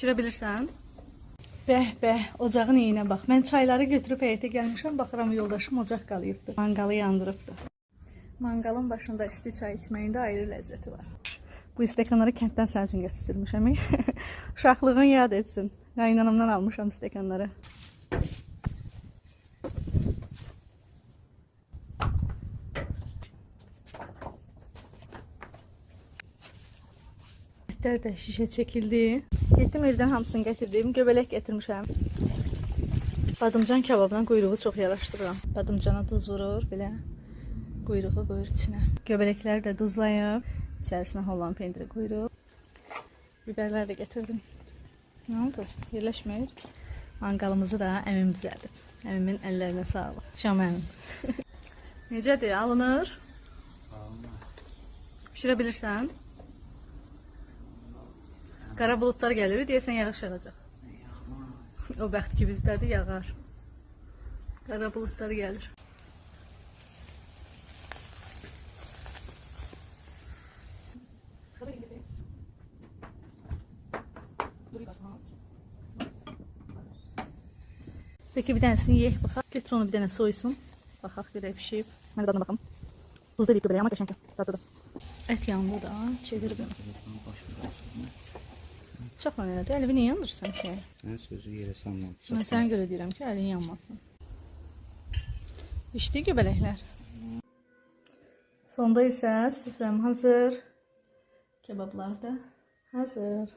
Pişirə bilirsən? Bəh, ocağın iyinə bax. Mən çayları götürüb həyətə gəlmişəm, baxıram yoldaşım ocaq qalayıbdı. Manqalı yandırıbdı. Manqalın başında isti çay içməyində ayrı ləzzəti var. Bu stəkanları kənddən sənin üçün gətirmişəm. Uşaqlığın yad etsin. Qaynanamdan almışam stəkanları. Etlər də şişə çəkildi. Getdim evdən hamısını gətirdim. Göbələk gətirmişəm. Badımcan kebabdan quyruğu çox yaraşdırıram. Badımcana duz vurur, belə quyruğu qoyur içinə. Göbələkləri də duzlayıb, içərisinə holland pendiri qoyurub. Biberlər də gətirdim. Nə oldu? Yerləşmir. Manqalımızı da əmim düzəldib. Əmimin əllərinə sağlıq. Şam əmim. Necədir? Alınır? Pişirə bilirsən? Qara bulutlar gəlir, deyəsən yağış yağacaq. O bəxt ki bizdədir, yağar. Qara bulutlar gəlir. Peki bir dənəsini yeyək, baxaq. Götür onu bir dənə soysun. Baxaq, görək pişiyib. Mən dadına baxım. Buzda eləyib göbələyə, amma qəşəngdir. Dadıdır. Ət yandı da, çevirdim. Çoxla elədir. Əlini niyə yandırırsan ki? Mən sözü yerə sanmam. Mən sənə görə deyirəm ki, əlin yanmasın. Pişdi göbələklər. Sonda isə süfrəm hazır. Kebablar da hazır.